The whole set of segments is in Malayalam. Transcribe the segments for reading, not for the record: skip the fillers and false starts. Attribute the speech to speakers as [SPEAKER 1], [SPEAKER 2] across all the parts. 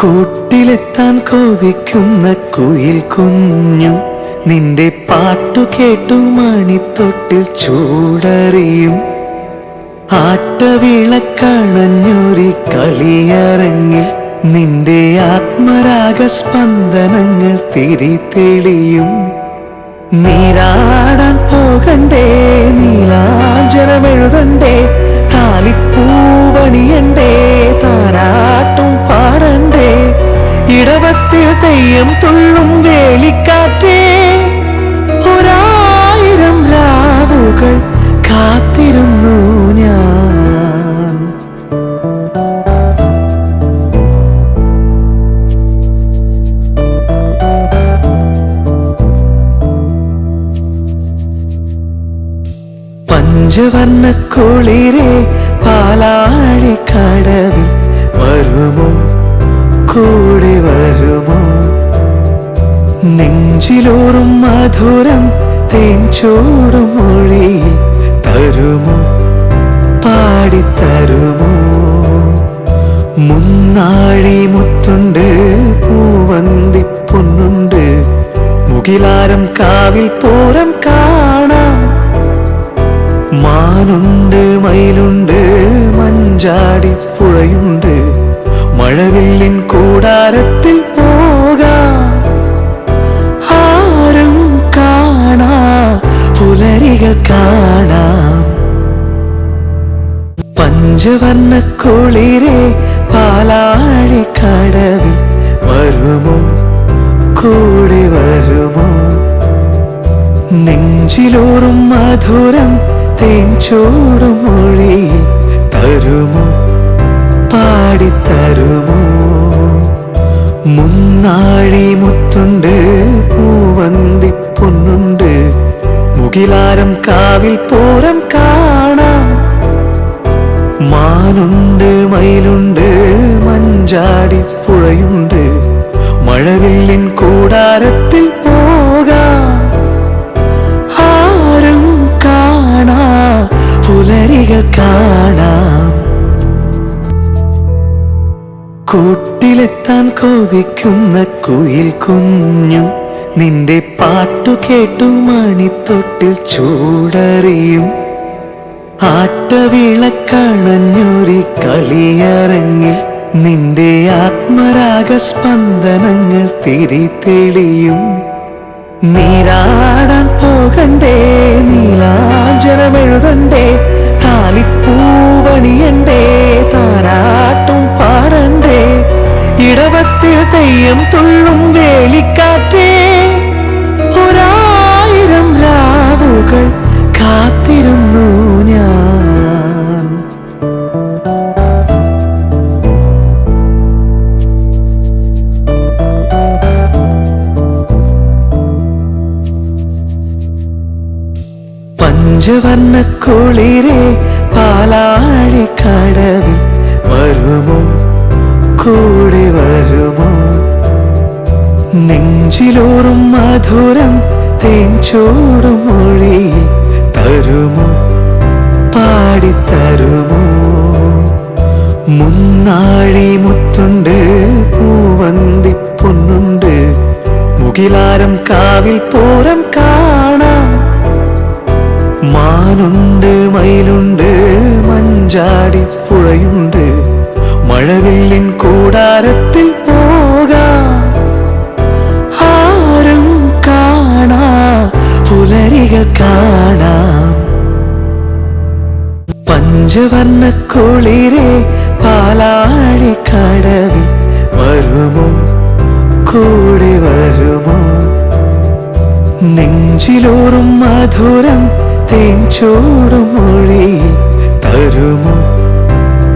[SPEAKER 1] കൂട്ടിലെത്താൻ കൊതിക്കുന്ന കുയിൽ കുഞ്ഞും നിന്റെ പാട്ടു കേട്ടു മണിത്തൊട്ടിൽ ചൂടറിയും. ആട്ടവിളക്കണഞ്ഞൊരി കളിയരങ്ങിൽ നിന്റെ ആത്മരാഗ സ്പന്ദനങ്ങൾ തിരിതെളിയും. നീരാടാൻ പോകണ്ടേ, നീലാഞ്ജനമെഴുതണ്ടേ, താലിപ്പൂവണിയണ്ടേ, താരാട്ടും പാടണ്ടേ, ഇടവത്തിൽ തെയ്യം തുള്ളും വേലിക്കാറ്റേ, ഒരായിരം രാവുകൾ കാത്തിരുന്നു ഞാൻ. പഞ്ചവർണ്ണ കുളിരേ പാലാഴിക്കടവിൽ വരുമോ, കൂടെ വരുമോ? നെഞ്ചിലോറും മധുരം തേൻചൂടും മൊഴി തരുമോ, പാടിത്തരുമോ? മുന്നാഴി മുത്തുണ്ട്, പൂവന്തി പൊന്നുണ്ട്, മുകിലാരം കാവിൽ പൂരം കാണാം. മാനുണ്ട്, മയിലുണ്ട്, മഞ്ചാടി പുഴയുണ്ട്, മഴവില്ലിൻ കൂടാരത്തിൽ പോകാം. ആരും കാണാ പുലരികൾ കാണാം. പഞ്ചവർണ്ണ കുളിരേ പാലാഴിക്കടവിൽ വരുമോ, കൂടെ വരുമോ? നെഞ്ചിലോറും മധുരം തേൻചൂടും മൊഴി തരുമോ, പാടിത്തരുമോ? മുന്നാഴി മുത്തുണ്ട്, പൂവന്തി പൊന്നുണ്ട്, മുകിലാരം കാവിൽ പൂരം കാണാം. മാനുണ്ട്, മയിലുണ്ട്, മഞ്ചാടി പുഴയുണ്ട്, മഴവില്ലിൻ കൂടാരത്തിൽ പോകാം. ആരും കാണാ പുലരികൾ കാണാം. കൂട്ടിലെത്താൻ കൊതിക്കുന്ന കുയിൽ കുഞ്ഞും നിന്റെ പാട്ടു കേട്ടു മണിത്തൊട്ടിൽ ചൂടറിയും. ആട്ടവിളക്കണഞ്ഞൊരി കളിയരങ്ങിൽ നിന്റെ ആത്മരാഗ സ്പന്ദനങ്ങൾ തിരിതെളിയും. നീരാടാൻ പോകണ്ടേ, നീലാഞ്ജനമെഴുതണ്ടേ, താലിപ്പൂവണിയണ്ടേ, താരാട്ടും പാടണ്ടേ, ഇടവത്തിൽ തെയ്യം തുള്ളും വേലിക്കാറ്റേ, ഒരായിരം രാവുകൾ കാത്തിരുന്നു ഞാൻ. പഞ്ചവർണ്ണ കുളിരേ പാലാഴിക്കടവിൽ വരുമോ, കൂടെ വരുമോ? നെഞ്ചിലോറും മധുരം തേൻചൂടും മൊഴി തരുമോ, പാടിത്തരുമോ? മുന്നാഴി മുത്തുണ്ട്, പൂവന്തി പൊന്നുണ്ട്, മുകിലാരം കാവിൽ പൂരം കാണാം. മാനുണ്ട്, മയിലുണ്ട്, മഞ്ചാടി പുഴയുണ്ട്, മഴവില്ലിൻ കൂടാരത്തിൽ പോകാം. ആരും കാണാ പുലരികൾ കാണാം. പഞ്ചവർണ്ണ കുളിരേ പാലാഴിക്കടവിൽ വരുമോ, കൂടെ വരുമോ? നെഞ്ചിലോറും മധുരം തേൻചൂടും മൊഴി തരുമോ,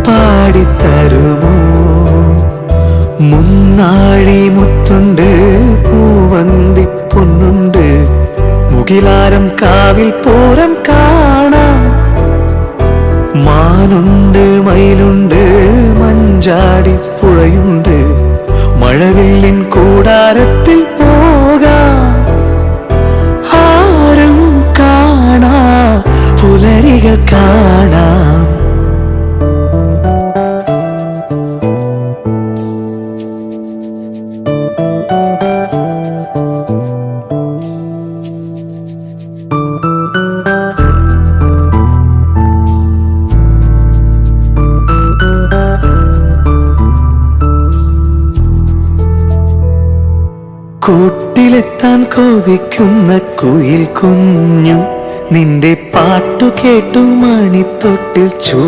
[SPEAKER 1] പാടിത്തരുമോ? മുന്നാഴി മുത്തുണ്ട്, പൂവന്തി പൊന്നുണ്ട്, മുകിലാരം കാവിൽ പൂരം കാണാം. മാനുണ്ട്, മയിലുണ്ട്, മഞ്ചാടി പുഴയുണ്ട്, മഴവില്ലിൻ കൂടാരത്തിൽ പോകാം. ആരും കാണാ പുലരികൾ കാണാം. കൂട്ടിലെത്താൻ കൊതിക്കുന്ന കുയിൽ കുഞ്ഞും നിന്റെ പാട്ടു കേട്ടു മണിത്തൊട്ടിൽ ചൂ